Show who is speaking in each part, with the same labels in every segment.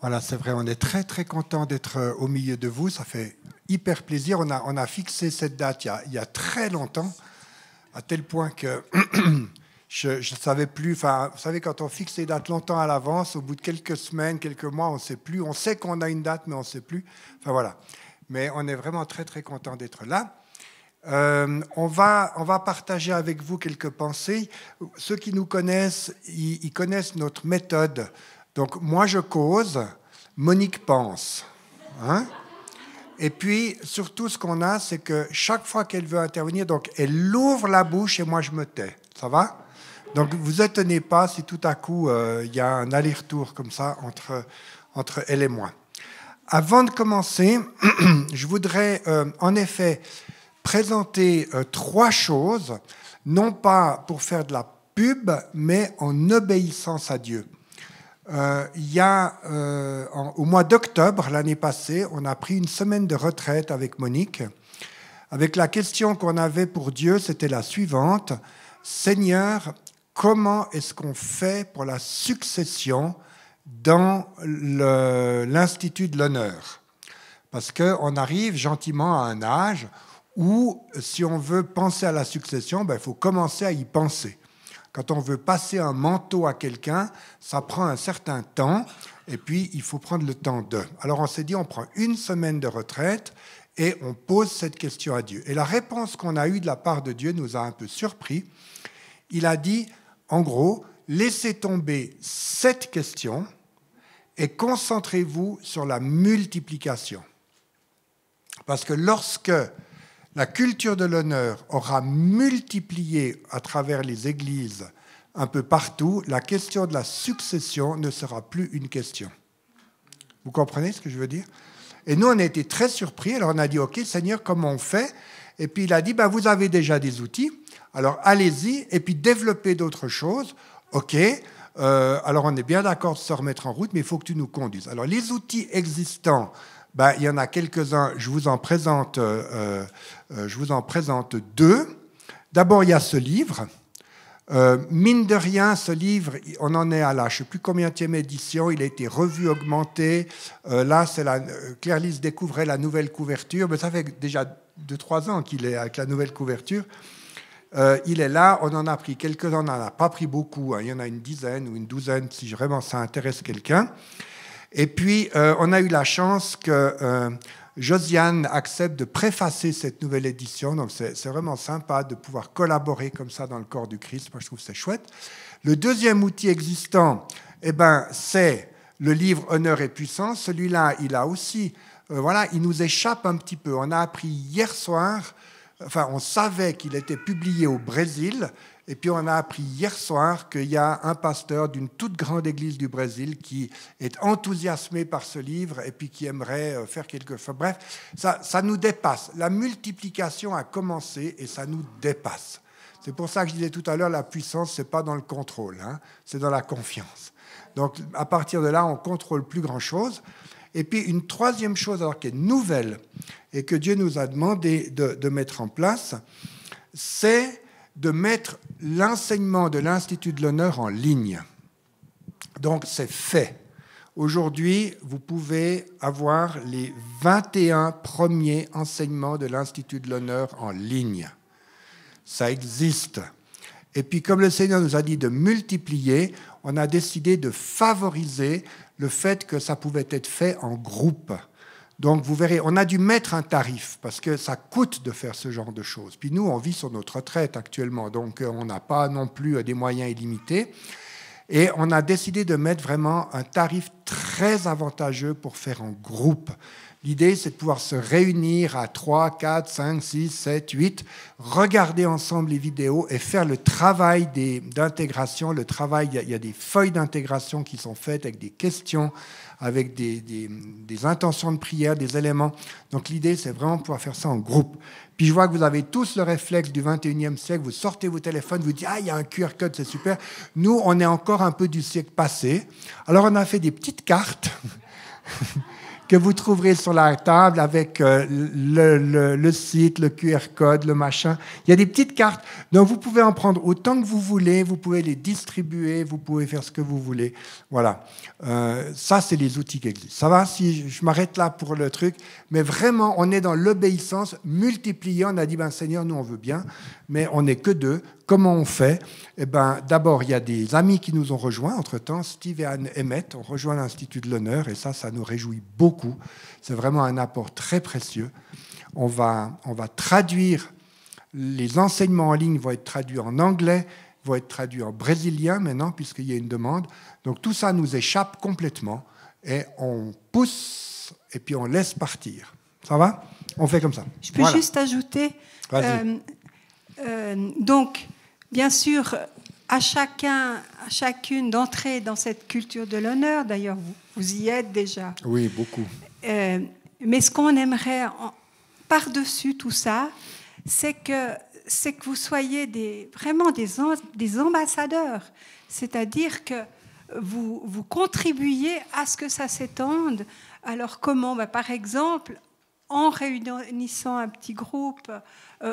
Speaker 1: Voilà, c'est vrai, on est très très content d'être au milieu de vous, ça fait hyper plaisir. On a fixé cette date il y a très longtemps, à tel point que je ne savais plus, enfin, vous savez, quand on fixe les dates longtemps à l'avance, au bout de quelques semaines, quelques mois, on ne sait plus, on sait qu'on a une date, mais on ne sait plus. Enfin voilà, mais on est vraiment très très content d'être là. On va partager avec vous quelques pensées. Ceux qui nous connaissent, ils connaissent notre méthode. Donc, moi, je cause, Monique pense. Hein? Et puis, surtout, ce qu'on a, c'est que chaque fois qu'elle veut intervenir, donc, elle ouvre la bouche et moi, je me tais. Ça va? Donc, vous étonnez pas si tout à coup, il y a un aller-retour comme ça entre elle et moi. Avant de commencer, je voudrais, en effet, présenter trois choses, non pas pour faire de la pub, mais en obéissance à Dieu. Au mois d'octobre, l'année passée, on a pris une semaine de retraite avec Monique. Avec la question qu'on avait pour Dieu, c'était la suivante. Seigneur, comment est-ce qu'on fait pour la succession dans l'Institut de l'honneur? Parce qu'on arrive gentiment à un âge où, si on veut penser à la succession, il faut commencer à y penser. Quand on veut passer un manteau à quelqu'un, ça prend un certain temps, et puis il faut prendre le temps d'eux. Alors on s'est dit, on prend une semaine de retraite, et on pose cette question à Dieu. Et la réponse qu'on a eue de la part de Dieu nous a un peu surpris. Il a dit, en gros, laissez tomber cette question, et concentrez-vous sur la multiplication. Parce que lorsque la culture de l'honneur aura multiplié à travers les églises un peu partout, la question de la succession ne sera plus une question. Vous comprenez ce que je veux dire? Et nous, on a été très surpris. Alors, on a dit, OK, Seigneur, comment on fait? Et puis, il a dit, vous avez déjà des outils. Alors, allez-y et puis développez d'autres choses. OK, alors on est bien d'accord de se remettre en route, mais il faut que tu nous conduises. Alors, les outils existants, il y en a quelques-uns, je vous en présente deux. D'abord, il y a ce livre. Mine de rien, ce livre, on en est à la, je ne sais plus combienième édition, il a été revu, augmenté. Là, c'est Claire Lise découvrait la nouvelle couverture, mais ça fait déjà 2-3 ans qu'il est avec la nouvelle couverture. Il est là, on en a pris quelques-uns, on n'en a pas pris beaucoup, hein. Il y en a une dizaine ou une douzaine, si vraiment ça intéresse quelqu'un. Et puis, on a eu la chance que Josiane accepte de préfacer cette nouvelle édition. Donc, c'est vraiment sympa de pouvoir collaborer comme ça dans le corps du Christ. Moi, je trouve que c'est chouette. Le deuxième outil existant, c'est le livre Honneur et puissance. Celui-là, il a aussi, il nous échappe un petit peu. On a appris hier soir, on savait qu'il était publié au Brésil. Et puis on a appris hier soir qu'il y a un pasteur d'une toute grande église du Brésil qui est enthousiasmé par ce livre et puis qui aimerait faire quelque chose. Bref, ça nous dépasse. La multiplication a commencé et ça nous dépasse. C'est pour ça que je disais tout à l'heure, la puissance, ce n'est pas dans le contrôle, hein, c'est dans la confiance. Donc à partir de là, on ne contrôle plus grand-chose. Et puis une troisième chose alors qui est nouvelle et que Dieu nous a demandé de mettre en place, c'est de mettre l'enseignement de l'Institut de l'honneur en ligne. Donc, c'est fait. Aujourd'hui, vous pouvez avoir les 21 premiers enseignements de l'Institut de l'honneur en ligne. Ça existe. Et puis, comme le Seigneur nous a dit de multiplier, on a décidé de favoriser le fait que ça pouvait être fait en groupe. Donc, vous verrez, on a dû mettre un tarif parce que ça coûte de faire ce genre de choses. Puis nous, on vit sur notre retraite actuellement, donc on n'a pas non plus des moyens illimités. Et on a décidé de mettre vraiment un tarif très avantageux pour faire en groupe. L'idée, c'est de pouvoir se réunir à 3, 4, 5, 6, 7, 8, regarder ensemble les vidéos et faire le travail d'intégration. Le travail, il y a des feuilles d'intégration qui sont faites avec des questions, avec des intentions de prière, des éléments. Donc l'idée, c'est vraiment de pouvoir faire ça en groupe. Puis je vois que vous avez tous le réflexe du 21e siècle, vous sortez vos téléphones, vous dites « Ah, il y a un QR code, c'est super ». Nous, on est encore un peu du siècle passé. Alors on a fait des petites cartes que vous trouverez sur la table avec le site, le QR code, le machin. Il y a des petites cartes, donc vous pouvez en prendre autant que vous voulez, vous pouvez les distribuer, vous pouvez faire ce que vous voulez. Voilà. Ça, c'est les outils qui existent. Ça va si je m'arrête là pour le truc, mais vraiment, on est dans l'obéissance multipliée. On a dit, ben, Seigneur, nous, on veut bien, mais on n'est que deux. Comment on fait? Eh ben, d'abord, il y a des amis qui nous ont rejoints entre-temps. Steve et Anne Emmett ont rejoint l'Institut de l'Honneur, et ça nous réjouit beaucoup. C'est vraiment un apport très précieux. On va traduire, les enseignements en ligne vont être traduits en anglais, vont être traduits en brésilien maintenant, puisqu'il y a une demande. Donc tout ça nous échappe complètement, et on pousse, et puis on laisse partir. Ça va? On fait comme ça.
Speaker 2: Je peux juste ajouter... donc, bien sûr, à chacune d'entrer dans cette culture de l'honneur, d'ailleurs, vous y êtes déjà.
Speaker 1: Oui, beaucoup.
Speaker 2: Mais ce qu'on aimerait, par-dessus tout ça, c'est que vous soyez vraiment des ambassadeurs. C'est-à-dire que vous contribuiez à ce que ça s'étende. Alors comment? Par exemple, en réunissant un petit groupe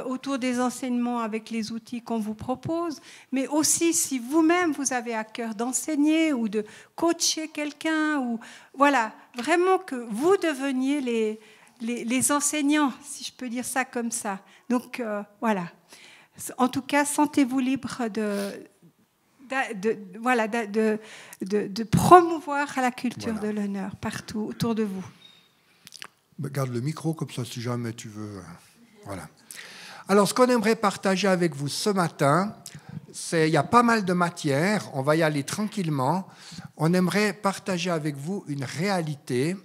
Speaker 2: autour des enseignements avec les outils qu'on vous propose, mais aussi si vous-même vous avez à cœur d'enseigner ou de coacher quelqu'un, ou voilà, vraiment que vous deveniez les enseignants, si je peux dire ça comme ça. Donc voilà. En tout cas, sentez-vous libre de promouvoir la culture de l'honneur partout autour de vous.
Speaker 1: Garde le micro comme ça si jamais tu veux. Voilà. Alors, ce qu'on aimerait partager avec vous ce matin, il y a pas mal de matière, on va y aller tranquillement. On aimerait partager avec vous une réalité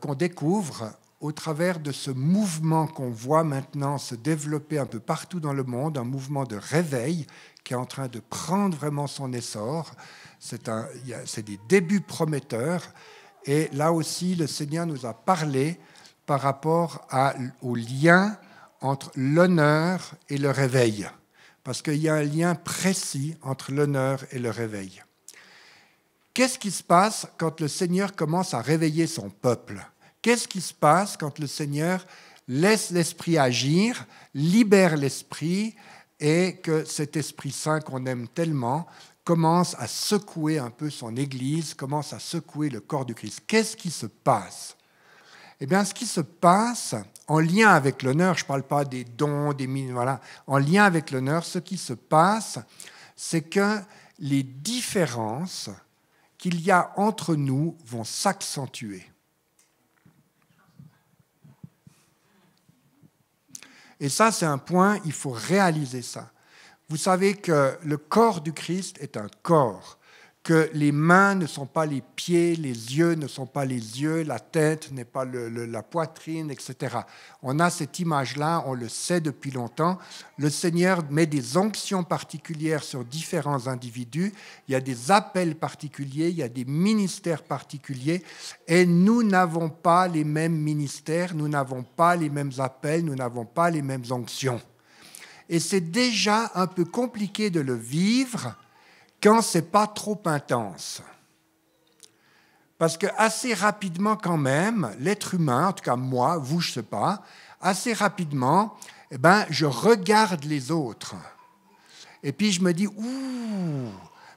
Speaker 1: qu'on découvre au travers de ce mouvement qu'on voit maintenant se développer un peu partout dans le monde, un mouvement de réveil qui est en train de prendre vraiment son essor. C'est des débuts prometteurs. Et là aussi, le Seigneur nous a parlé par rapport au lien entre l'honneur et le réveil. Parce qu'il y a un lien précis entre l'honneur et le réveil. Qu'est-ce qui se passe quand le Seigneur commence à réveiller son peuple? Qu'est-ce qui se passe quand le Seigneur laisse l'Esprit agir, libère l'Esprit, et que cet Esprit Saint qu'on aime tellement commence à secouer un peu son Église, commence à secouer le corps du Christ? Qu'est-ce qui se passe? Eh bien, ce qui se passe, en lien avec l'honneur, je ne parle pas des dons, voilà, en lien avec l'honneur, ce qui se passe, c'est que les différences qu'il y a entre nous vont s'accentuer. Et ça, c'est un point, il faut réaliser ça. Vous savez que le corps du Christ est un corps, que les mains ne sont pas les pieds, les yeux ne sont pas les yeux, la tête n'est pas la poitrine, etc. On a cette image-là, on le sait depuis longtemps. Le Seigneur met des onctions particulières sur différents individus, il y a des appels particuliers, il y a des ministères particuliers, et nous n'avons pas les mêmes ministères, nous n'avons pas les mêmes appels, nous n'avons pas les mêmes onctions. Et c'est déjà un peu compliqué de le vivre quand ce n'est pas trop intense. Parce que assez rapidement quand même, l'être humain, en tout cas moi, vous, je ne sais pas, assez rapidement, je regarde les autres. Et puis je me dis, ouh,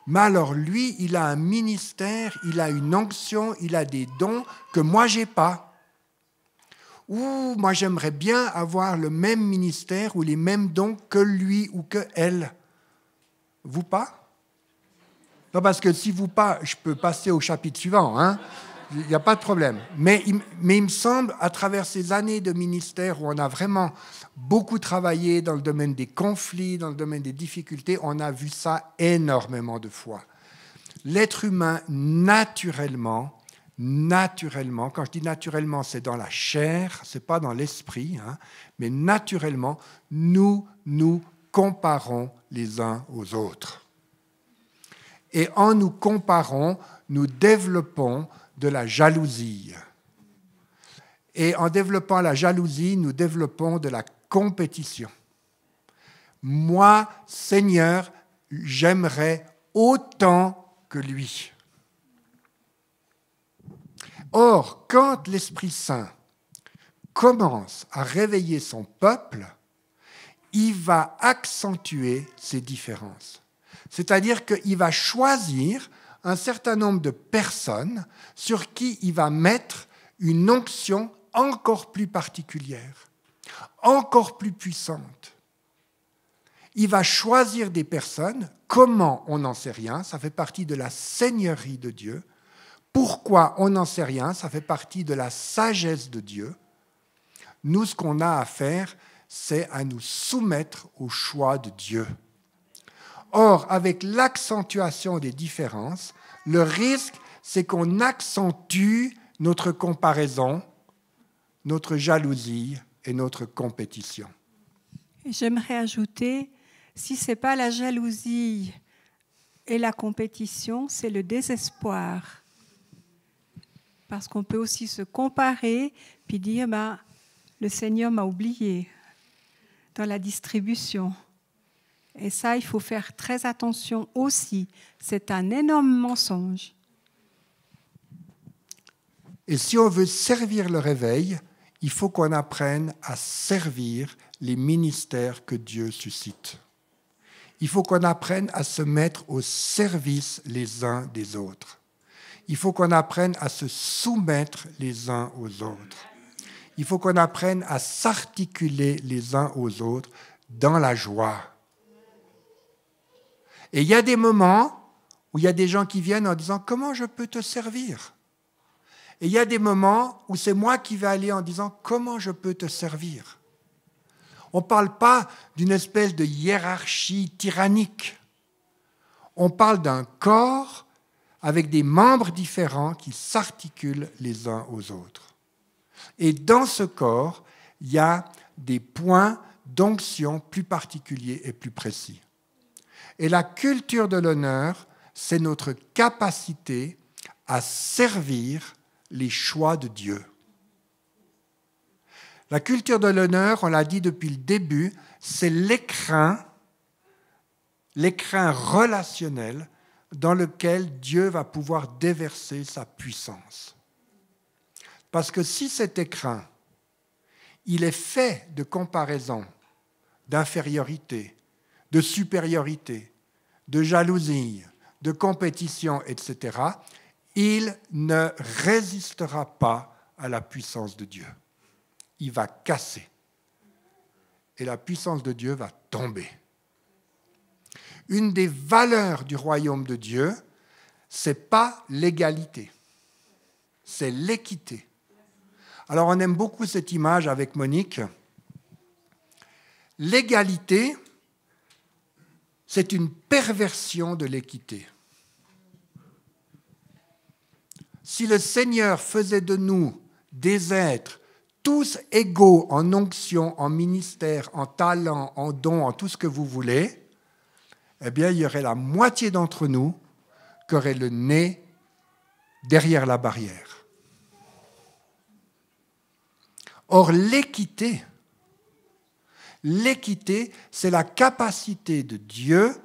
Speaker 1: mais alors lui, il a un ministère, il a une onction, il a des dons que moi, je n'ai pas. Ou moi, j'aimerais bien avoir le même ministère ou les mêmes dons que lui ou que elle. Vous pas? Non, parce que si vous pas, je peux passer au chapitre suivant, hein. Il n'y a pas de problème. Mais il me semble, à travers ces années de ministère où on a vraiment beaucoup travaillé dans le domaine des conflits, dans le domaine des difficultés, on a vu ça énormément de fois. L'être humain, naturellement, quand je dis naturellement, c'est dans la chair, ce n'est pas dans l'esprit, hein, mais naturellement, nous nous comparons les uns aux autres. Et en nous comparant, nous développons de la jalousie. Et en développant la jalousie, nous développons de la compétition. Moi, Seigneur, j'aimerais autant que lui. Or, quand l'Esprit Saint commence à réveiller son peuple, il va accentuer ces différences. C'est-à-dire qu'il va choisir un certain nombre de personnes sur qui il va mettre une onction encore plus particulière, encore plus puissante. Il va choisir des personnes, comment on n'en sait rien, ça fait partie de la seigneurie de Dieu. Pourquoi on n'en sait rien, ça fait partie de la sagesse de Dieu. Nous, ce qu'on a à faire, c'est à nous soumettre au choix de Dieu. Or, avec l'accentuation des différences, le risque, c'est qu'on accentue notre comparaison, notre jalousie et notre compétition.
Speaker 2: J'aimerais ajouter, si ce n'est pas la jalousie et la compétition, c'est le désespoir. Parce qu'on peut aussi se comparer puis dire le Seigneur m'a oublié dans la distribution. Et ça, il faut faire très attention aussi. C'est un énorme mensonge.
Speaker 1: Et si on veut servir le réveil, il faut qu'on apprenne à servir les ministères que Dieu suscite. Il faut qu'on apprenne à se mettre au service les uns des autres. Il faut qu'on apprenne à se soumettre les uns aux autres. Il faut qu'on apprenne à s'articuler les uns aux autres dans la joie. Et il y a des moments où il y a des gens qui viennent en disant « Comment je peux te servir ?» Et il y a des moments où c'est moi qui vais aller en disant « Comment je peux te servir ?» On ne parle pas d'une espèce de hiérarchie tyrannique. On parle d'un corps avec des membres différents qui s'articulent les uns aux autres. Et dans ce corps, il y a des points d'onction plus particuliers et plus précis. Et la culture de l'honneur, c'est notre capacité à servir les choix de Dieu. La culture de l'honneur, on l'a dit depuis le début, c'est l'écrin relationnel dans lequel Dieu va pouvoir déverser sa puissance. Parce que si cet écrin, il est fait de comparaison, d'infériorité, de supériorité, de jalousie, de compétition, etc., il ne résistera pas à la puissance de Dieu. Il va casser. Et la puissance de Dieu va tomber. Une des valeurs du royaume de Dieu, ce n'est pas l'égalité, c'est l'équité. Alors on aime beaucoup cette image avec Monique. L'égalité, c'est une perversion de l'équité. Si le Seigneur faisait de nous des êtres tous égaux en onction, en ministère, en talent, en don, en tout ce que vous voulez, eh bien, il y aurait la moitié d'entre nous qui auraient le nez derrière la barrière. Or, l'équité, c'est la capacité de Dieu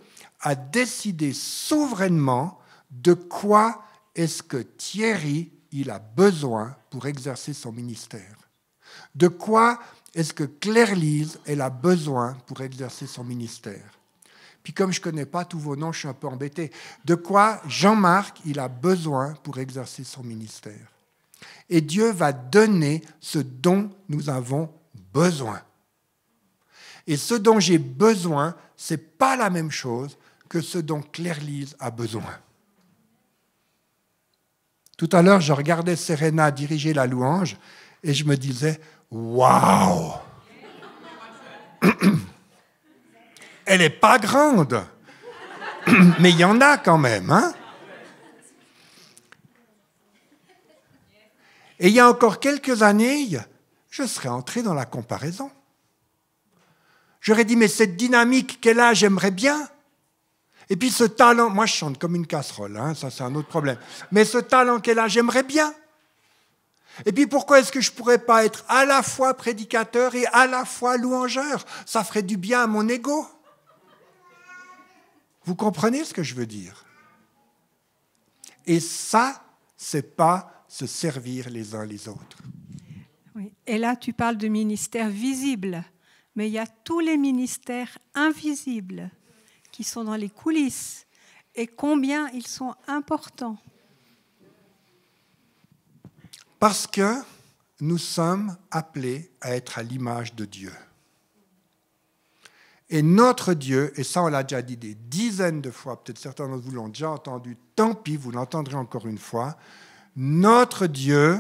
Speaker 1: à décider souverainement de quoi est-ce que Thierry il a besoin pour exercer son ministère. De quoi est-ce que Claire-Lise elle a besoin pour exercer son ministère. Puis comme je ne connais pas tous vos noms, je suis un peu embêté. De quoi Jean-Marc il a besoin pour exercer son ministère. Et Dieu va donner ce dont nous avons besoin. Et ce dont j'ai besoin, ce n'est pas la même chose que ce dont Claire-Lise a besoin. Tout à l'heure, je regardais Serena diriger la louange et je me disais « Waouh ! Elle n'est pas grande, mais il y en a quand même, hein ?» Et il y a encore quelques années, je serais entré dans la comparaison. J'aurais dit, mais cette dynamique qu'elle a, j'aimerais bien. Et puis ce talent, moi je chante comme une casserole, hein, ça c'est un autre problème. Mais ce talent qu'elle a, j'aimerais bien. Et puis pourquoi est-ce que je ne pourrais pas être à la fois prédicateur et à la fois louangeur? Ça ferait du bien à mon ego. Vous comprenez ce que je veux dire? Et ça, ce n'est pas se servir les uns les autres.
Speaker 2: Oui. Et là, tu parles de ministères visibles, mais il y a tous les ministères invisibles qui sont dans les coulisses et combien ils sont importants.
Speaker 1: Parce que nous sommes appelés à être à l'image de Dieu. Et notre Dieu, et ça on l'a déjà dit des dizaines de fois, peut-être certains d'entre vous l'ont déjà entendu, tant pis, vous l'entendrez encore une fois, notre Dieu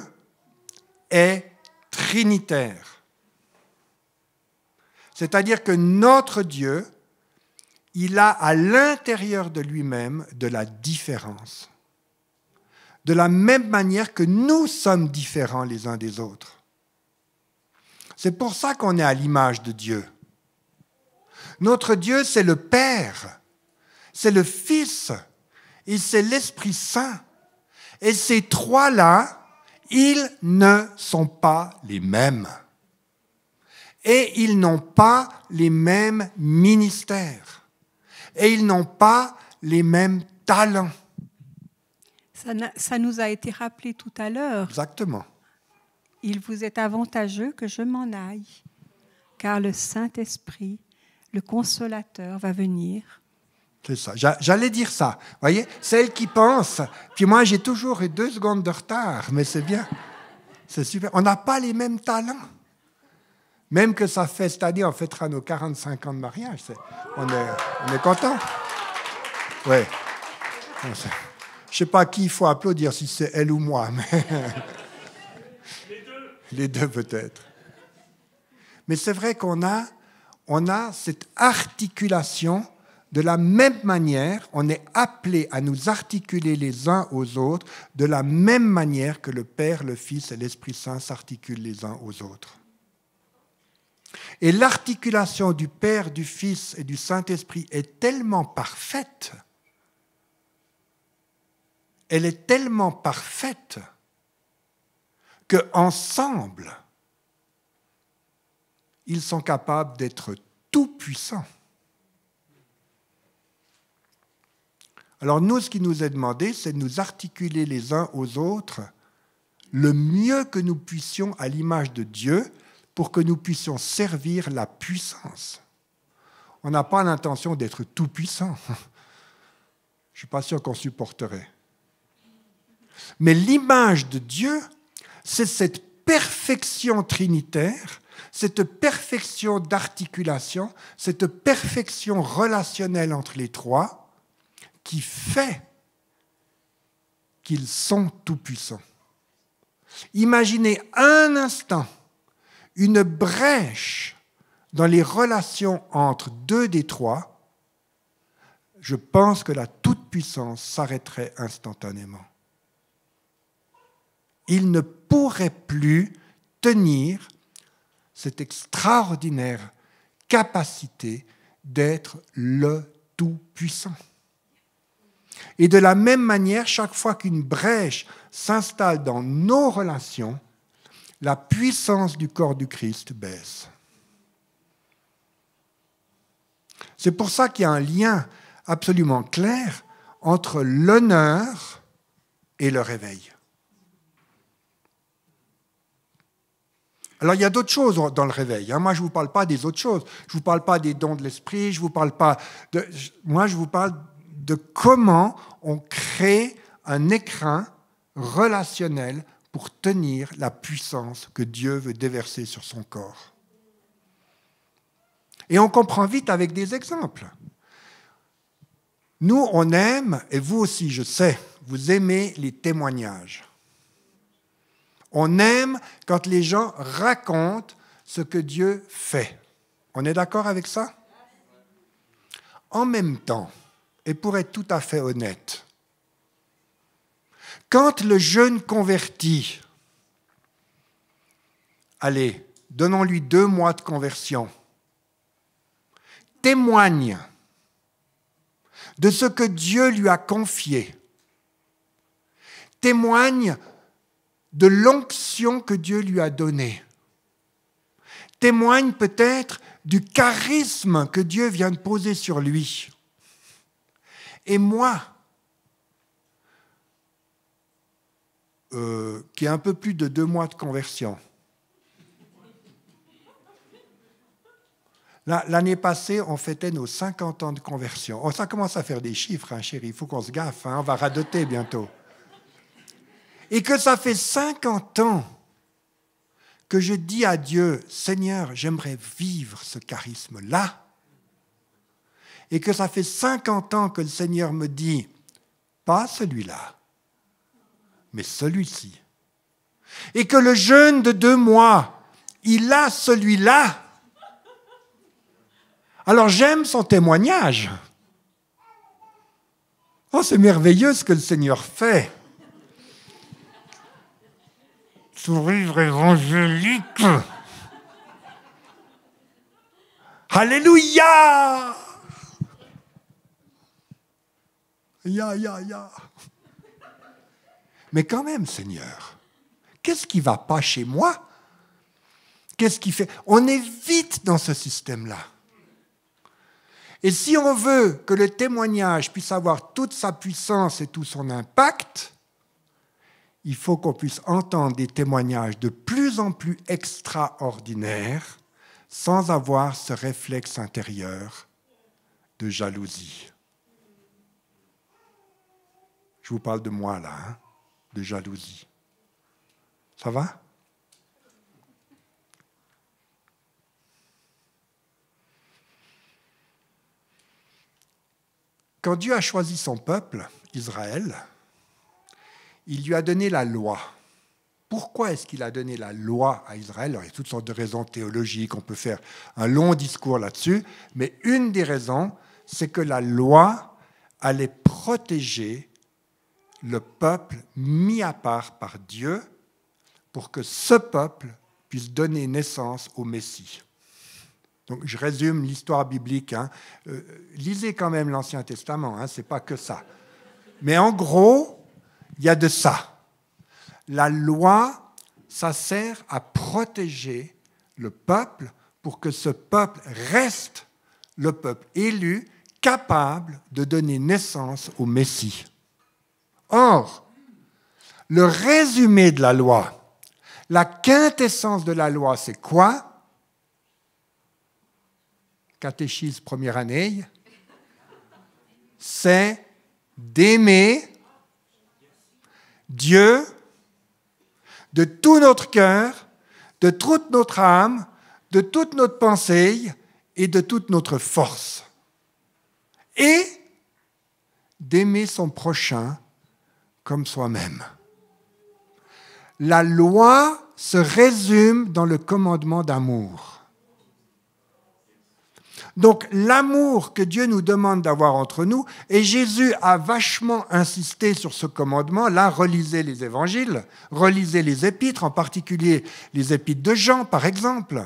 Speaker 1: est trinitaire. C'est-à-dire que notre Dieu, il a à l'intérieur de lui-même de la différence. De la même manière que nous sommes différents les uns des autres. C'est pour ça qu'on est à l'image de Dieu. Notre Dieu, c'est le Père, c'est le Fils et c'est l'Esprit Saint. Et ces trois-là, ils ne sont pas les mêmes. Et ils n'ont pas les mêmes ministères. Et ils n'ont pas les mêmes talents.
Speaker 2: Ça nous a été rappelé tout à l'heure.
Speaker 1: Exactement.
Speaker 2: Il vous est avantageux que je m'en aille, car le Saint-Esprit, le Consolateur, va venir.
Speaker 1: C'est ça. J'allais dire ça. Vous voyez, celle qui pense. Puis moi, j'ai toujours eu 2 secondes de retard, mais c'est bien. C'est super. On n'a pas les mêmes talents. Même que ça fait, cette année, on fêtera nos 45 ans de mariage. On est content. Oui. Je ne sais pas qui il faut applaudir, si c'est elle ou moi. Mais les deux peut-être. Mais c'est vrai qu'on a cette articulation de la même manière, on est appelé à nous articuler les uns aux autres de la même manière que le Père, le Fils et l'Esprit Saint s'articulent les uns aux autres. Et l'articulation du Père, du Fils et du Saint-Esprit est tellement parfaite, elle est tellement parfaite qu'ensemble, ils sont capables d'être tout-puissants. Alors nous, ce qui nous est demandé, c'est de nous articuler les uns aux autres le mieux que nous puissions à l'image de Dieu pour que nous puissions servir la puissance. On n'a pas l'intention d'être tout-puissant. Je ne suis pas sûr qu'on supporterait. Mais l'image de Dieu, c'est cette perfection trinitaire, cette perfection d'articulation, cette perfection relationnelle entre les trois qui fait qu'ils sont tout-puissants. Imaginez un instant une brèche dans les relations entre 2 des 3, je pense que la toute-puissance s'arrêterait instantanément. Il ne pourrait plus tenir cette extraordinaire capacité d'être le tout-puissant. Et de la même manière, chaque fois qu'une brèche s'installe dans nos relations, la puissance du corps du Christ baisse. C'est pour ça qu'il y a un lien absolument clair entre l'honneur et le réveil. Alors, il y a d'autres choses dans le réveil. Moi, je ne vous parle pas des autres choses. Je ne vous parle pas des dons de l'esprit. Je vous parle pas de... Moi, je vous parle de comment on crée un écrin relationnel pour tenir la puissance que Dieu veut déverser sur son corps. Et on comprend vite avec des exemples. Nous, on aime, et vous aussi, je sais, vous aimez les témoignages. On aime quand les gens racontent ce que Dieu fait. On est d'accord avec ça? En même temps, et pour être tout à fait honnête, quand le jeune converti, allez, donnons-lui 2 mois de conversion, témoigne de ce que Dieu lui a confié, témoigne de l'onction que Dieu lui a donnée, témoigne peut-être du charisme que Dieu vient de poser sur lui. Et moi, qui est un peu plus de 2 mois de conversion. L'année passée, on fêtait nos 50 ans de conversion. Oh, ça commence à faire des chiffres, hein, chérie. Il faut qu'on se gaffe. Hein, on va radoter bientôt. Et que ça fait 50 ans que je dis à Dieu, Seigneur, j'aimerais vivre ce charisme-là. Et que ça fait 50 ans que le Seigneur me dit, pas celui-là, mais celui-ci. Et que le jeûne de 2 mois, il a celui-là. Alors j'aime son témoignage. Oh, c'est merveilleux ce que le Seigneur fait. Sourire évangélique. Alléluia! Ya. Mais quand même, Seigneur, qu'est-ce qui ne va pas chez moi? Qu'est-ce qui fait? On est vite dans ce système-là. Et si on veut que le témoignage puisse avoir toute sa puissance et tout son impact, il faut qu'on puisse entendre des témoignages de plus en plus extraordinaires sans avoir ce réflexe intérieur de jalousie. Je vous parle de moi là, hein, de jalousie. Ça va ? Quand Dieu a choisi son peuple, Israël, il lui a donné la loi. Pourquoi est-ce qu'il a donné la loi à Israël? Alors, il y a toutes sortes de raisons théologiques, on peut faire un long discours là-dessus, mais une des raisons, c'est que la loi allait protéger le peuple mis à part par Dieu pour que ce peuple puisse donner naissance au Messie. Donc, je résume l'histoire biblique. Hein. Lisez quand même l'Ancien Testament, hein, ce n'est pas que ça. Mais en gros, il y a de ça. La loi, ça sert à protéger le peuple pour que ce peuple reste le peuple élu, capable de donner naissance au Messie. Or, le résumé de la loi, la quintessence de la loi, c'est quoi ? Catéchisme première année, c'est d'aimer Dieu de tout notre cœur, de toute notre âme, de toute notre pensée et de toute notre force. Et d'aimer son prochain comme soi-même. La loi se résume dans le commandement d'amour. Donc, l'amour que Dieu nous demande d'avoir entre nous, et Jésus a vachement insisté sur ce commandement, là, relisez les évangiles, relisez les épîtres, en particulier les épîtres de Jean, par exemple.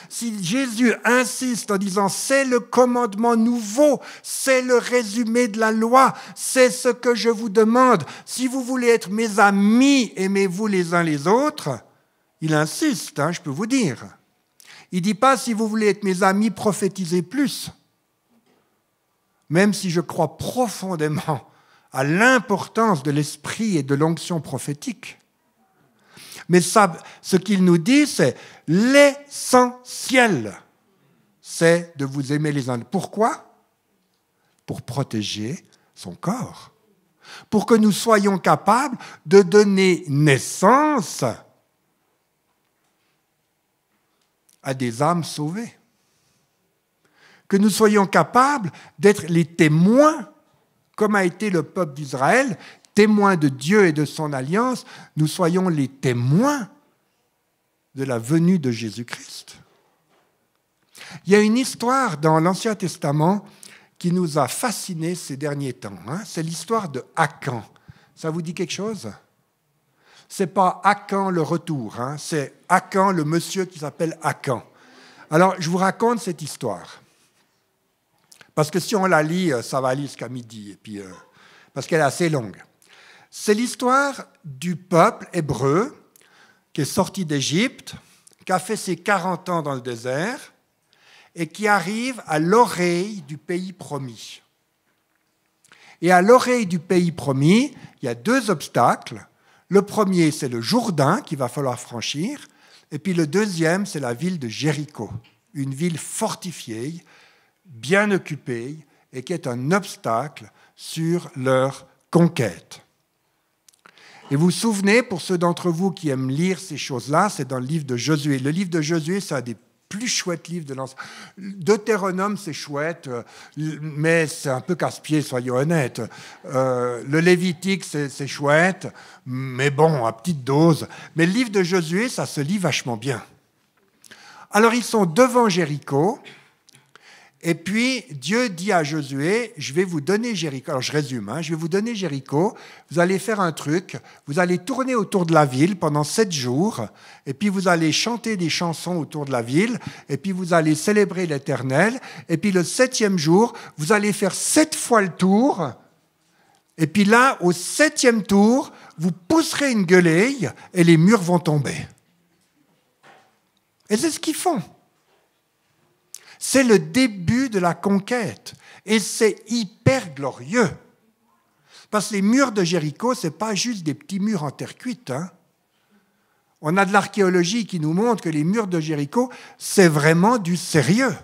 Speaker 1: Si Jésus insiste en disant « c'est le commandement nouveau, c'est le résumé de la loi, c'est ce que je vous demande, si vous voulez être mes amis, aimez-vous les uns les autres », il insiste, hein, je peux vous dire. Il ne dit pas « si vous voulez être mes amis, prophétisez plus ». Même si je crois profondément à l'importance de l'esprit et de l'onction prophétique. Mais ça, ce qu'il nous dit, c'est l'essentiel, c'est de vous aimer les uns. Pourquoi ? Pour protéger son corps. Pour que nous soyons capables de donner naissance à des âmes sauvées. Que nous soyons capables d'être les témoins, comme a été le peuple d'Israël, témoins de Dieu et de son alliance, nous soyons les témoins de la venue de Jésus-Christ. Il y a une histoire dans l'Ancien Testament qui nous a fascinés ces derniers temps. Hein. C'est l'histoire de Akan. Ça vous dit quelque chose ? Ce n'est pas Akan le retour, hein. C'est Akan, le monsieur qui s'appelle Akan. Alors, je vous raconte cette histoire. Parce que si on la lit, ça va aller jusqu'à midi, et puis, parce qu'elle est assez longue. C'est l'histoire du peuple hébreu qui est sorti d'Égypte, qui a fait ses 40 ans dans le désert et qui arrive à l'oreille du pays promis. Et à l'oreille du pays promis, il y a 2 obstacles. Le premier, c'est le Jourdain qu'il va falloir franchir. Et puis le deuxième, c'est la ville de Jéricho, une ville fortifiée, bien occupée, et qui est un obstacle sur leur conquête. Et vous vous souvenez, pour ceux d'entre vous qui aiment lire ces choses-là, c'est dans le livre de Josué. Le livre de Josué, c'est un des plus chouettes livres de l'Ancien. Deutéronome, c'est chouette, mais c'est un peu casse-pied, soyons honnêtes. Le Lévitique, c'est chouette, mais bon, à petite dose. Mais le livre de Josué, ça se lit vachement bien. Alors, ils sont devant Jéricho. Et puis, Dieu dit à Josué, je vais vous donner Jéricho. Alors, je résume, je vais vous donner Jéricho. Vous allez faire un truc. Vous allez tourner autour de la ville pendant 7 jours. Et puis, vous allez chanter des chansons autour de la ville. Et puis, vous allez célébrer l'Éternel. Et puis, le 7e jour, vous allez faire 7 fois le tour. Et puis là, au 7e tour, vous pousserez une gueuleille et les murs vont tomber. Et c'est ce qu'ils font. C'est le début de la conquête. Et c'est hyper glorieux. Parce que les murs de Jéricho, ce n'est pas juste des petits murs en terre cuite. On a de l'archéologie qui nous montre que les murs de Jéricho, c'est vraiment du sérieux.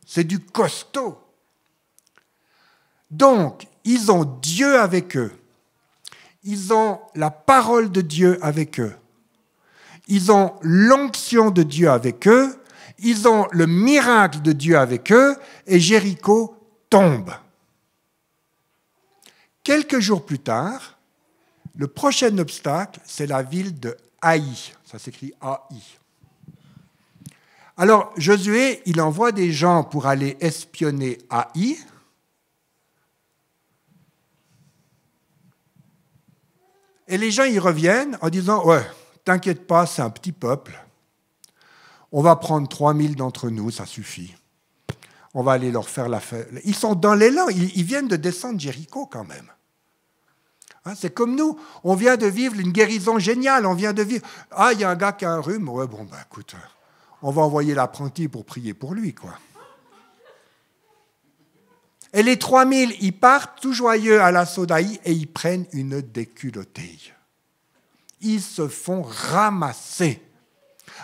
Speaker 1: C'est du costaud. Donc, ils ont Dieu avec eux. Ils ont la parole de Dieu avec eux. Ils ont l'onction de Dieu avec eux. Ils ont le miracle de Dieu avec eux et Jéricho tombe. Quelques jours plus tard, le prochain obstacle, c'est la ville de Haï. Ça s'écrit A-I. Alors, Josué, il envoie des gens pour aller espionner Haï. Et les gens, ils reviennent en disant « Ouais, t'inquiète pas, c'est un petit peuple. On va prendre 3000 d'entre nous, ça suffit. On va aller leur faire la fête. » Ils sont dans l'élan, ils viennent de descendre Jéricho quand même. C'est comme nous, on vient de vivre une guérison géniale, on vient de vivre... Ah, il y a un gars qui a un rhume, ouais, bon, ben écoute, on va envoyer l'apprenti pour prier pour lui, quoi. Et les 3000, ils partent tout joyeux à l'assaut d'Haï et ils prennent une déculottée. Ils se font ramasser.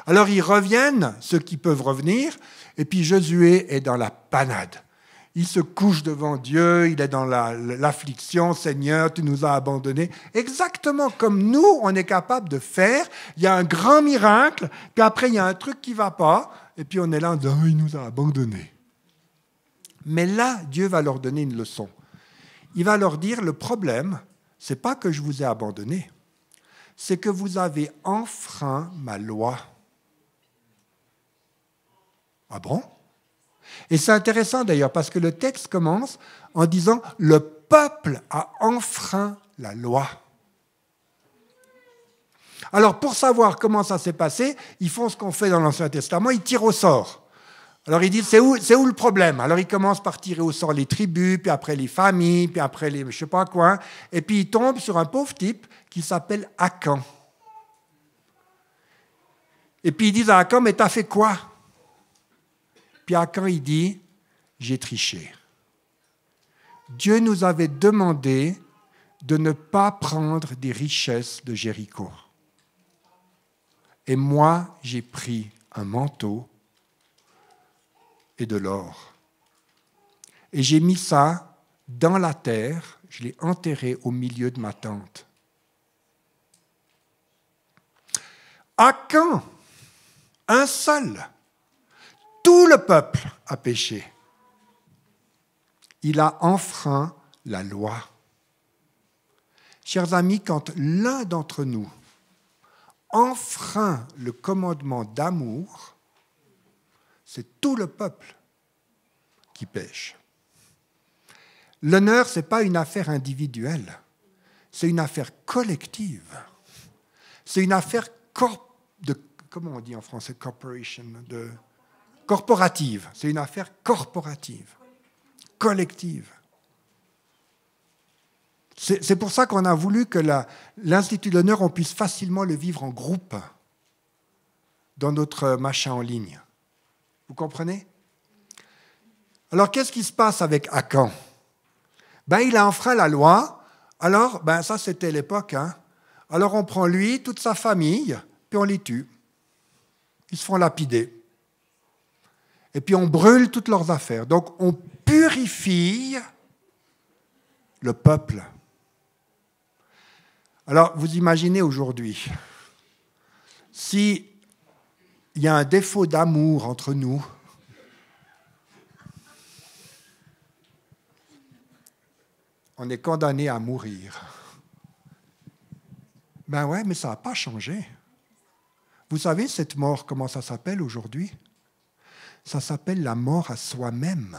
Speaker 1: Alors ils reviennent, ceux qui peuvent revenir, et puis Josué est dans la panade. Il se couche devant Dieu, il est dans l'affliction, Seigneur, tu nous as abandonnés. Exactement comme nous, on est capable de faire. Il y a un grand miracle, puis après il y a un truc qui ne va pas, et puis on est là en disant, il nous a abandonnés. Mais là, Dieu va leur donner une leçon. Il va leur dire, le problème, ce n'est pas que je vous ai abandonnés, c'est que vous avez enfreint ma loi. Ah bon? Et c'est intéressant d'ailleurs parce que le texte commence en disant « Le peuple a enfreint la loi ». Alors pour savoir comment ça s'est passé, ils font ce qu'on fait dans l'Ancien Testament, ils tirent au sort. Alors ils disent « C'est où le problème ?» Alors ils commencent par tirer au sort les tribus, puis après les familles, puis après les je ne sais pas quoi, et puis ils tombent sur un pauvre type qui s'appelle Akan. Et puis ils disent à Akan « Mais t'as fait quoi ?» Puis Akan, il dit, j'ai triché. Dieu nous avait demandé de ne pas prendre des richesses de Jéricho. Et moi, j'ai pris un manteau et de l'or. Et j'ai mis ça dans la terre, je l'ai enterré au milieu de ma tente. Akan, un seul. Tout le peuple a péché. Il a enfreint la loi. Chers amis, quand l'un d'entre nous enfreint le commandement d'amour, c'est tout le peuple qui pêche. L'honneur, ce n'est pas une affaire individuelle, c'est une affaire collective. C'est une affaire comment on dit en français, corporation, corporative. C'est une affaire corporative, collective. C'est pour ça qu'on a voulu que l'Institut de l'honneur, on puisse facilement le vivre en groupe dans notre machin en ligne. Vous comprenez? Alors, qu'est-ce qui se passe avec Akan? Il a enfreint la loi. Alors, ça, c'était l'époque. Alors on prend lui, toute sa famille, puis on les tue. Ils se font lapider. Et puis on brûle toutes leurs affaires. Donc on purifie le peuple. Alors vous imaginez aujourd'hui, s'il y a un défaut d'amour entre nous, on est condamné à mourir. Ben ouais, mais ça n'a pas changé. Vous savez, cette mort, comment ça s'appelle aujourd'hui? Ça s'appelle la mort à soi-même.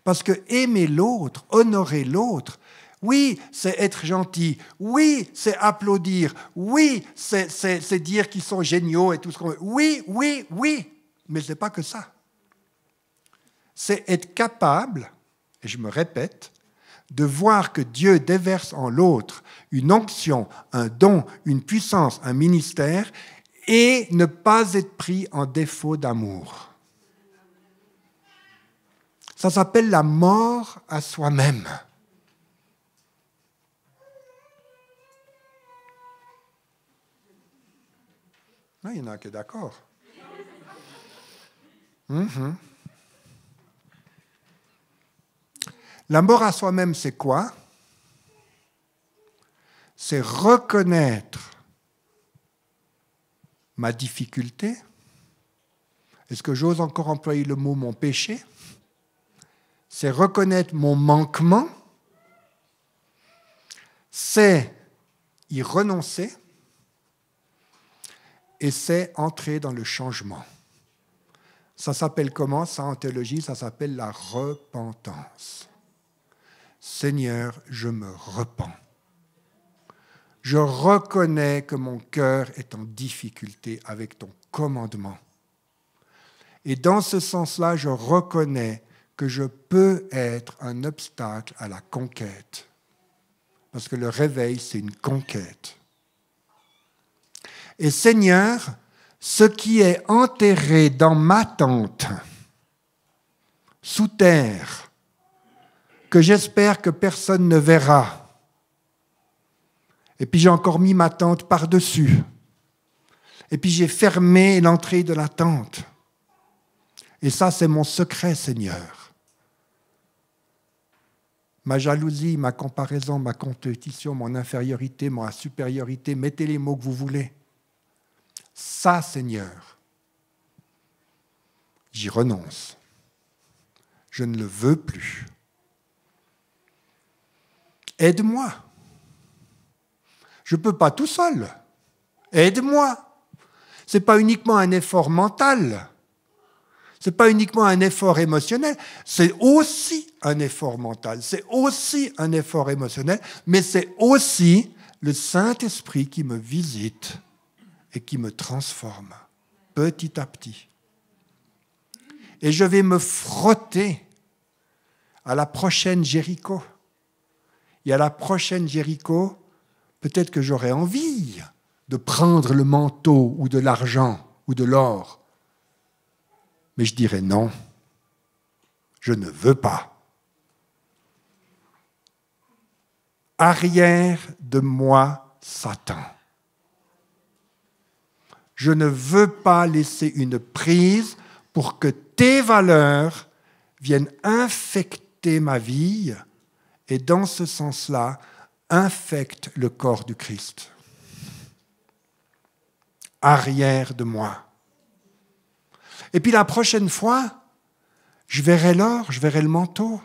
Speaker 1: Parce que aimer l'autre, honorer l'autre, oui, c'est être gentil, oui, c'est applaudir, oui, c'est dire qu'ils sont géniaux et tout ce qu'on veut. Oui, oui, oui, mais ce n'est pas que ça. C'est être capable, et je me répète, de voir que Dieu déverse en l'autre une onction, un don, une puissance, un ministère, et ne pas être pris en défaut d'amour. Ça s'appelle la mort à soi-même. Ah, il y en a qui sont d'accord. La mort à soi-même, c'est quoi? C'est reconnaître ma difficulté. Est-ce que j'ose encore employer le mot mon péché? C'est reconnaître mon manquement. C'est y renoncer. Et c'est entrer dans le changement. Ça s'appelle comment, ça en théologie? Ça s'appelle la repentance. Seigneur, je me repens. Je reconnais que mon cœur est en difficulté avec ton commandement. Et dans ce sens-là, je reconnais que je peux être un obstacle à la conquête. Parce que le réveil, c'est une conquête. Et Seigneur, ce qui est enterré dans ma tente, sous terre, que j'espère que personne ne verra, et puis j'ai encore mis ma tente par-dessus, et puis j'ai fermé l'entrée de la tente. Et ça, c'est mon secret, Seigneur. Ma jalousie, ma comparaison, ma compétition, mon infériorité, ma supériorité, mettez les mots que vous voulez. Ça, Seigneur, j'y renonce. Je ne le veux plus. Aide-moi. Je ne peux pas tout seul. Aide-moi. Ce n'est pas uniquement un effort mental. Ce n'est pas uniquement un effort émotionnel. C'est aussi un effort mental. C'est aussi un effort émotionnel. Mais c'est aussi le Saint-Esprit qui me visite et qui me transforme petit à petit. Et je vais me frotter à la prochaine Jéricho. Et à la prochaine Jéricho, peut-être que j'aurai envie de prendre le manteau ou de l'argent ou de l'or. Mais je dirai non, je ne veux pas. Arrière de moi, Satan. Je ne veux pas laisser une prise pour que tes valeurs viennent infecter ma vie et dans ce sens-là, infectent le corps du Christ. Arrière de moi. Et puis la prochaine fois, je verrai l'or, je verrai le manteau.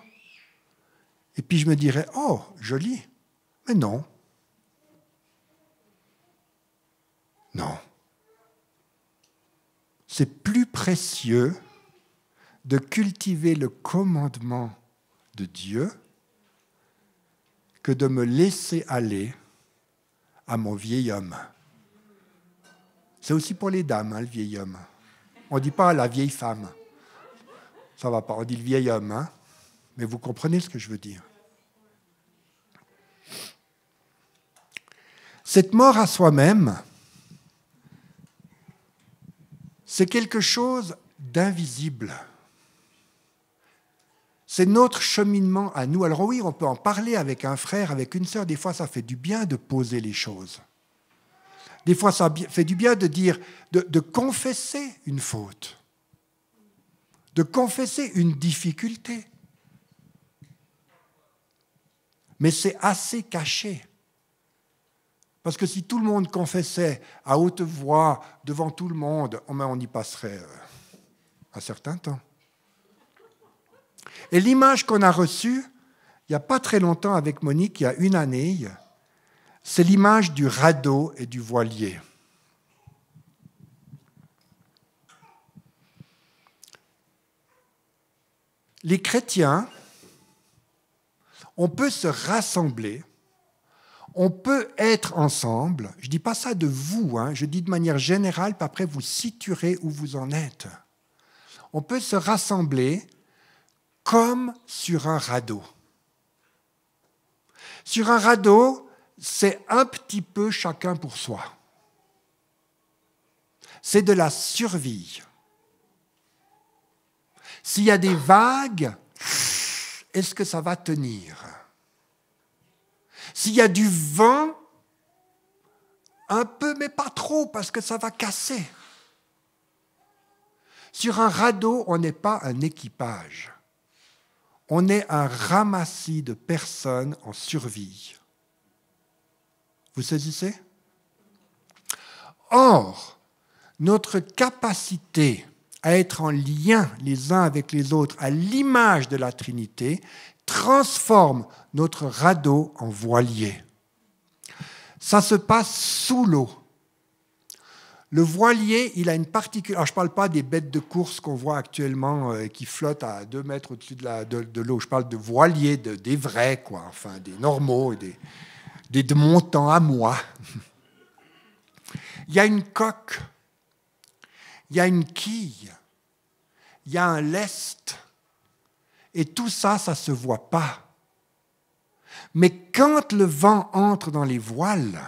Speaker 1: Et puis je me dirai, oh, joli. Mais non. Non. C'est plus précieux de cultiver le commandement de Dieu que de me laisser aller à mon vieil homme. C'est aussi pour les dames, hein, le vieil homme. On ne dit pas la vieille femme. Ça ne va pas, on dit le vieil homme. Hein, mais vous comprenez ce que je veux dire. Cette mort à soi-même, c'est quelque chose d'invisible. C'est notre cheminement à nous. Alors oui, on peut en parler avec un frère, avec une sœur. Des fois, ça fait du bien de poser les choses. Des fois, ça fait du bien de dire, de confesser une faute, de confesser une difficulté. Mais c'est assez caché. Parce que si tout le monde confessait à haute voix devant tout le monde, on y passerait un certain temps. Et l'image qu'on a reçue, il n'y a pas très longtemps avec Monique, il y a une année, c'est l'image du radeau et du voilier. Les chrétiens, on peut se rassembler, on peut être ensemble. Je ne dis pas ça de vous, je dis de manière générale, puis après vous situerez où vous en êtes. On peut se rassembler comme sur un radeau. Sur un radeau, c'est un petit peu chacun pour soi. C'est de la survie. S'il y a des vagues, est-ce que ça va tenir? S'il y a du vent, un peu, mais pas trop, parce que ça va casser. Sur un radeau, on n'est pas un équipage. On est un ramassis de personnes en survie. Vous saisissez? Or, notre capacité à être en lien les uns avec les autres, à l'image de la Trinité, transforme notre radeau en voilier. Ça se passe sous l'eau. Le voilier, il a une particularité. Alors, je ne parle pas des bêtes de course qu'on voit actuellement qui flottent à 2 mètres au-dessus de l'eau. Je parle de voiliers, des vrais, quoi, enfin, des normaux, des de mon temps à moi. Il y a une coque, il y a une quille, il y a un lest. Et tout ça, ça ne se voit pas. Mais quand le vent entre dans les voiles,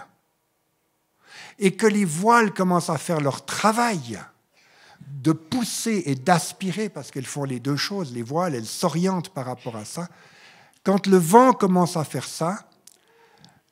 Speaker 1: et que les voiles commencent à faire leur travail de pousser et d'aspirer, parce qu'elles font les deux choses, les voiles, elles s'orientent par rapport à ça, quand le vent commence à faire ça,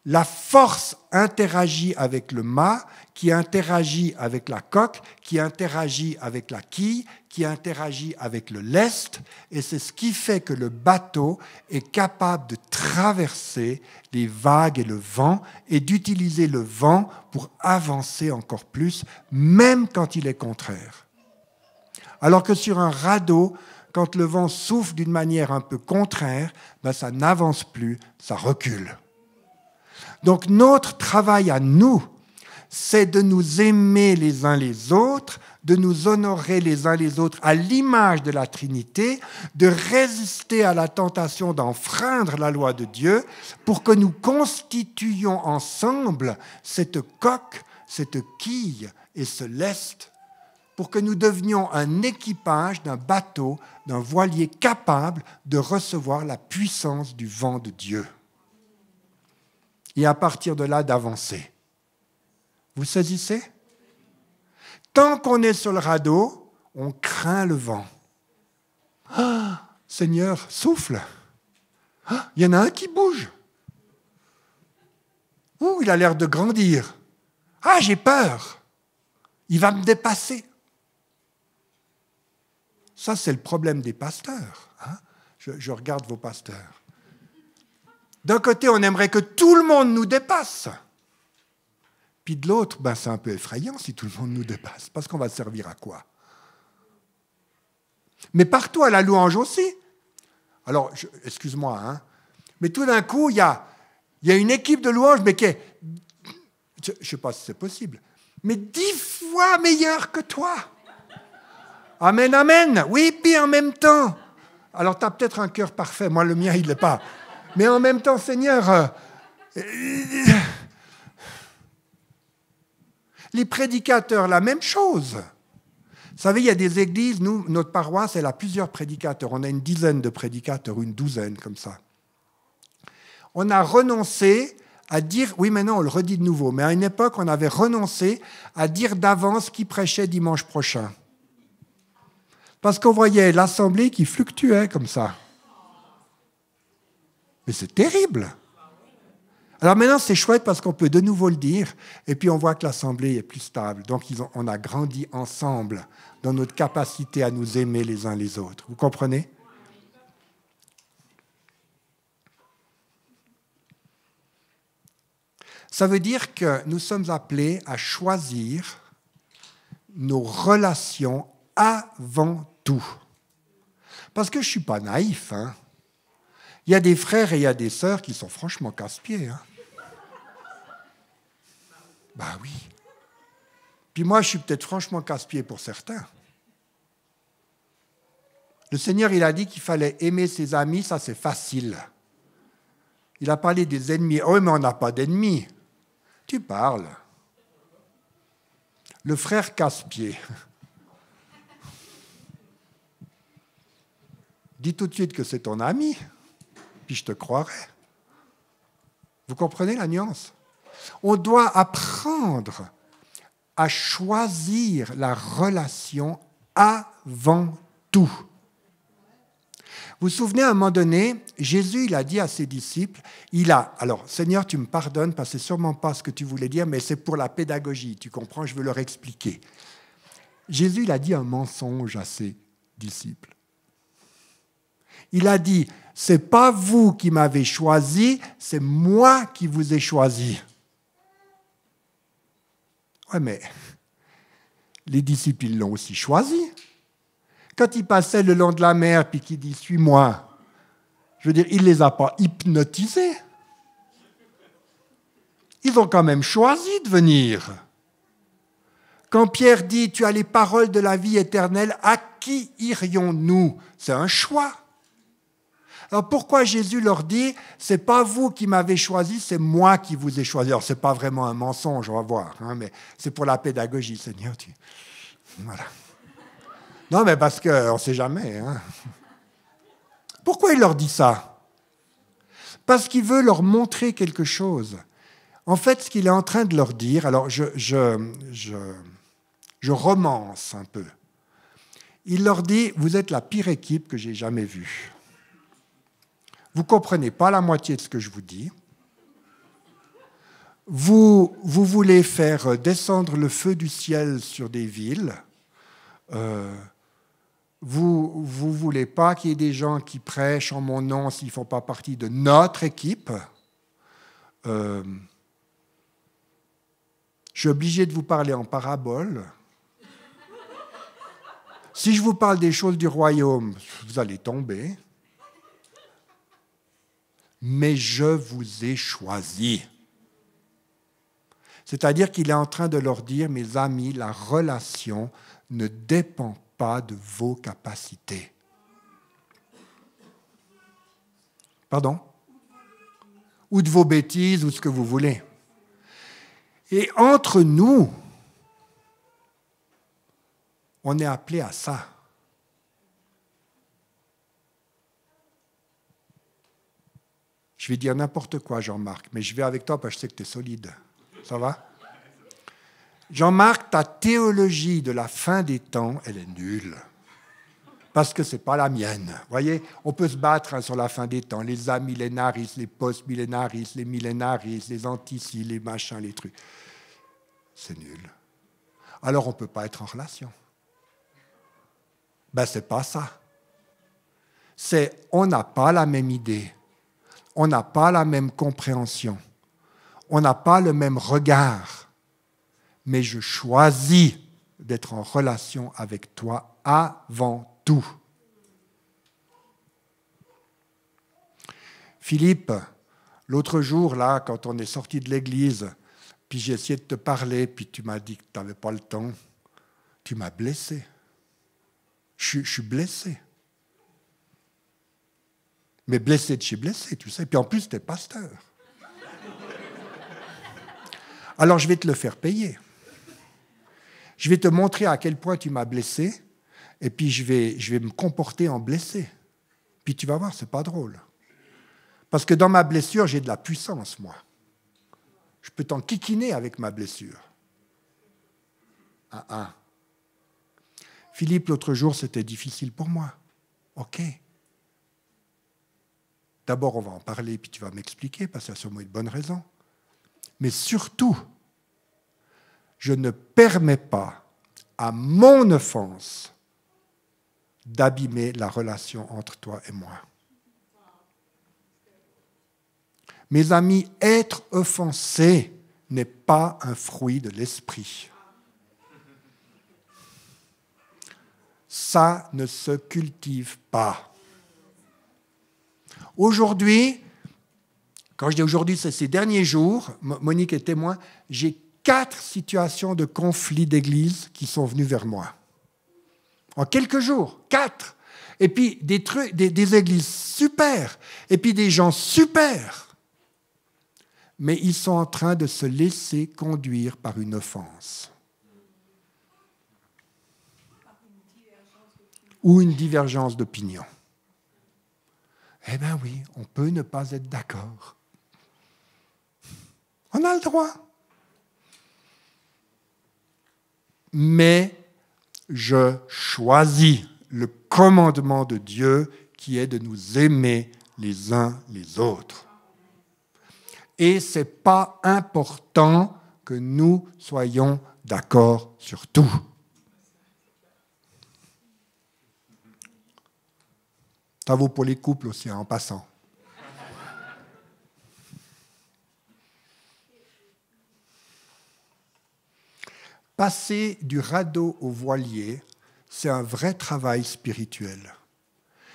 Speaker 1: la force interagit avec le mât, qui interagit avec la coque, qui interagit avec la quille, qui interagit avec le lest, et c'est ce qui fait que le bateau est capable de traverser les vagues et le vent, et d'utiliser le vent pour avancer encore plus, même quand il est contraire. Alors que sur un radeau, quand le vent souffle d'une manière un peu contraire, ça n'avance plus, ça recule. Donc notre travail à nous, c'est de nous aimer les uns les autres, de nous honorer les uns les autres à l'image de la Trinité, de résister à la tentation d'enfreindre la loi de Dieu pour que nous constituions ensemble cette coque, cette quille et ce lest, pour que nous devenions un équipage d'un bateau, d'un voilier capable de recevoir la puissance du vent de Dieu. Et à partir de là, d'avancer. Vous saisissez? Tant qu'on est sur le radeau, on craint le vent. Ah, Seigneur, souffle. Ah, il y en a un qui bouge. Ouh, il a l'air de grandir. Ah, j'ai peur. Il va me dépasser. Ça, c'est le problème des pasteurs. Je regarde vos pasteurs. D'un côté, on aimerait que tout le monde nous dépasse. Puis de l'autre, c'est un peu effrayant si tout le monde nous dépasse, parce qu'on va servir à quoi? Mais partout à la louange aussi. Alors, excuse-moi, mais tout d'un coup, il y a une équipe de louange, mais qui est, je ne sais pas si c'est possible, mais 10 fois meilleure que toi. Amen, amen. Oui, puis en même temps. Alors, tu as peut-être un cœur parfait. Moi, le mien, il ne l'est pas. Mais en même temps, Seigneur, les prédicateurs, la même chose. Vous savez, il y a des églises, nous, notre paroisse, elle a plusieurs prédicateurs. On a une dizaine de prédicateurs, une douzaine, comme ça. On a renoncé à dire, oui, maintenant on le redit de nouveau, mais à une époque, on avait renoncé à dire d'avance qui prêchait dimanche prochain. Parce qu'on voyait l'assemblée qui fluctuait comme ça. Mais c'est terrible. Alors maintenant, c'est chouette parce qu'on peut de nouveau le dire, et puis on voit que l'Assemblée est plus stable. Donc on a grandi ensemble dans notre capacité à nous aimer les uns les autres. Vous comprenez? Ça veut dire que nous sommes appelés à choisir nos relations avant tout. Parce que je ne suis pas naïf. Hein. Il y a des frères et il y a des sœurs qui sont franchement casse-pieds. Hein. Ben oui. Puis moi, je suis peut-être franchement casse-pied pour certains. Le Seigneur, il a dit qu'il fallait aimer ses amis, ça c'est facile. Il a parlé des ennemis. Oh, mais on n'a pas d'ennemis. Tu parles. Le frère casse-pied. Dis tout de suite que c'est ton ami, puis je te croirai. Vous comprenez la nuance? On doit apprendre à choisir la relation avant tout. Vous vous souvenez, à un moment donné, Jésus, il a dit à ses disciples, alors, Seigneur, tu me pardonnes, parce que c'est sûrement pas ce que tu voulais dire, mais c'est pour la pédagogie, tu comprends, je veux leur expliquer. Jésus, il a dit un mensonge à ses disciples. Il a dit, c'est pas vous qui m'avez choisi, c'est moi qui vous ai choisi. Ouais, mais les disciples, ils l'ont aussi choisi. Quand il passait le long de la mer, puis qu'il dit « Suis-moi », je veux dire, il ne les a pas hypnotisés. Ils ont quand même choisi de venir. Quand Pierre dit « Tu as les paroles de la vie éternelle », à qui irions-nous? C'est un choix. Alors pourquoi Jésus leur dit « C'est pas vous qui m'avez choisi, c'est moi qui vous ai choisi ». Alors ce n'est pas vraiment un mensonge, on va voir, hein, mais c'est pour la pédagogie, Seigneur. Voilà. Non, mais parce qu'on ne sait jamais. Hein. Pourquoi il leur dit ça? Parce qu'il veut leur montrer quelque chose. En fait, ce qu'il est en train de leur dire, alors je romance un peu. Il leur dit, vous êtes la pire équipe que j'ai jamais vue. Vous ne comprenez pas la moitié de ce que je vous dis. Vous voulez faire descendre le feu du ciel sur des villes. Vous ne voulez pas qu'il y ait des gens qui prêchent en mon nom s'ils ne font pas partie de notre équipe. Je suis obligé de vous parler en parabole. Si je vous parle des choses du royaume, vous allez tomber. Mais je vous ai choisi. C'est-à-dire qu'il est en train de leur dire, mes amis, la relation ne dépend pas de vos capacités. Pardon? Ou de vos bêtises, ou ce que vous voulez. Et entre nous, on est appelé à ça. Je vais dire n'importe quoi, Jean-Marc, mais je vais avec toi parce que je sais que tu es solide. Ça va? Jean-Marc, ta théologie de la fin des temps, elle est nulle. Parce que ce n'est pas la mienne. Vous voyez, on peut se battre sur la fin des temps. Les amillénaristes, les post-millénaristes, les millénaristes, les antici, les machins, les trucs. C'est nul. Alors on ne peut pas être en relation. Ben, ce n'est pas ça. On n'a pas la même idée. On n'a pas la même compréhension. On n'a pas le même regard. Mais je choisis d'être en relation avec toi avant tout. Philippe, l'autre jour, là, quand on est sorti de l'église, puis j'ai essayé de te parler, puis tu m'as dit que tu n'avais pas le temps, tu m'as blessé. Je suis blessé. Mais blessé de chez blessé, tu sais. Puis en plus, tu es pasteur. Alors, je vais te le faire payer. Je vais te montrer à quel point tu m'as blessé, et puis je vais me comporter en blessé. Puis tu vas voir, c'est pas drôle. Parce que dans ma blessure, j'ai de la puissance, moi. Je peux t'en kikiner avec ma blessure. Philippe, l'autre jour, c'était difficile pour moi. OK. D'abord, on va en parler, puis tu vas m'expliquer, parce qu'il y a sûrement une bonne raison. Mais surtout, je ne permets pas à mon offense d'abîmer la relation entre toi et moi. Mes amis, être offensé n'est pas un fruit de l'esprit. Ça ne se cultive pas. Aujourd'hui, quand je dis aujourd'hui, c'est ces derniers jours, Monique est témoin, j'ai 4 situations de conflit d'église qui sont venues vers moi. En quelques jours, 4. Et puis des églises super, et puis des gens super. Mais ils sont en train de se laisser conduire par une offense. Ou une divergence d'opinion. Eh bien oui, on peut ne pas être d'accord. On a le droit. Mais je choisis le commandement de Dieu qui est de nous aimer les uns les autres. Et ce n'est pas important que nous soyons d'accord sur tout. Ça vaut pour les couples aussi, en passant. Passer du radeau au voilier, c'est un vrai travail spirituel.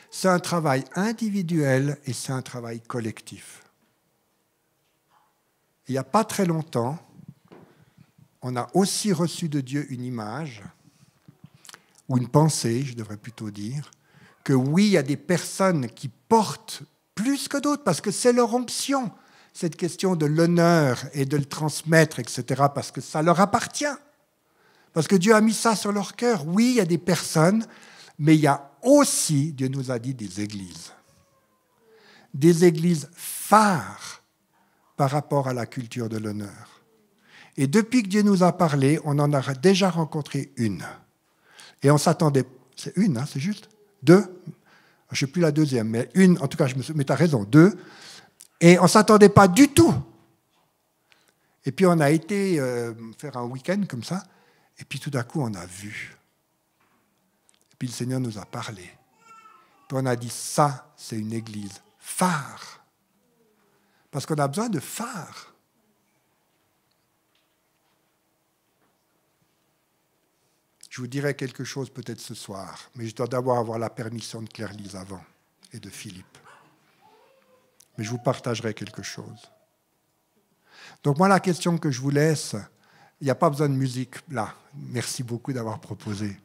Speaker 1: C'est un travail individuel et c'est un travail collectif. Il n'y a pas très longtemps, on a aussi reçu de Dieu une image, ou une pensée, je devrais plutôt dire, que oui, il y a des personnes qui portent plus que d'autres, parce que c'est leur onction, cette question de l'honneur et de le transmettre, etc., parce que ça leur appartient. Parce que Dieu a mis ça sur leur cœur. Oui, il y a des personnes, mais il y a aussi, Dieu nous a dit, des églises. Des églises phares par rapport à la culture de l'honneur. Et depuis que Dieu nous a parlé, on en a déjà rencontré une. Et on s'attendait... C'est une, hein, c'est juste 2. Je ne sais plus la deuxième, mais une, en tout cas, mais tu as raison, 2. Et on ne s'attendait pas du tout. Et puis on a été faire un week-end comme ça. Et puis tout d'un coup, on a vu. Et puis le Seigneur nous a parlé. Puis on a dit, ça, c'est une église phare. Parce qu'on a besoin de phare. Je vous dirai quelque chose peut-être ce soir, mais je dois d'abord avoir la permission de Claire-Lise avant et de Philippe. Mais je vous partagerai quelque chose. Donc moi, la question que je vous laisse... Il n'y a pas besoin de musique là. Merci beaucoup d'avoir proposé.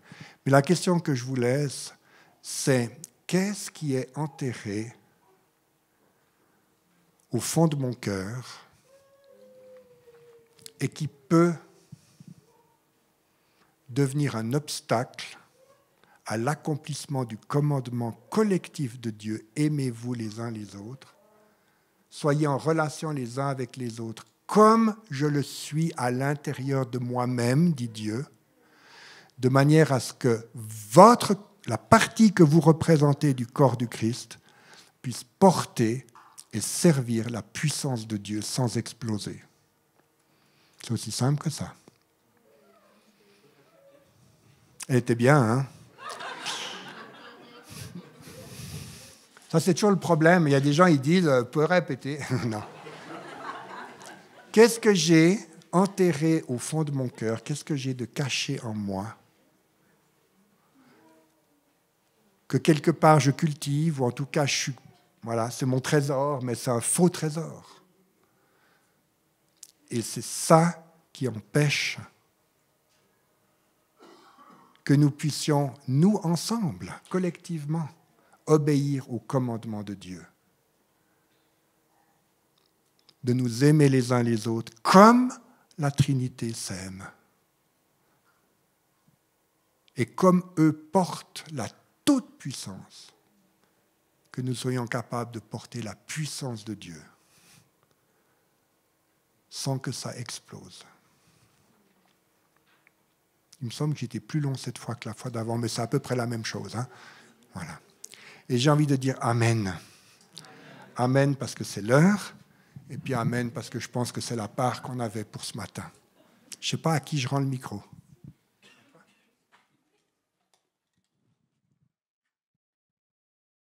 Speaker 1: Mais la question que je vous laisse, c'est qu'est-ce qui est enterré au fond de mon cœur et qui peut devenir un obstacle à l'accomplissement du commandement collectif de Dieu, aimez-vous les uns les autres, soyez en relation les uns avec les autres, comme je le suis à l'intérieur de moi-même, dit Dieu, de manière à ce que la partie que vous représentez du corps du Christ puisse porter et servir la puissance de Dieu sans exploser. C'est aussi simple que ça. Elle était bien, hein? Ça, c'est toujours le problème. Il y a des gens, ils disent, « Peux répéter ?» Non. Qu'est-ce que j'ai enterré au fond de mon cœur? Qu'est-ce que j'ai de caché en moi? Que quelque part je cultive, ou en tout cas, voilà, c'est mon trésor, mais c'est un faux trésor. Et c'est ça qui empêche que nous puissions, nous ensemble, collectivement, obéir au commandement de Dieu. De nous aimer les uns les autres comme la Trinité s'aime. Et comme eux portent la toute puissance, que nous soyons capables de porter la puissance de Dieu sans que ça explose. Il me semble que j'étais plus long cette fois que la fois d'avant, mais c'est à peu près la même chose. Hein. Voilà. Et j'ai envie de dire Amen. Amen parce que c'est l'heure, et puis Amen parce que je pense que c'est la part qu'on avait pour ce matin. Je ne sais pas à qui je rends le micro.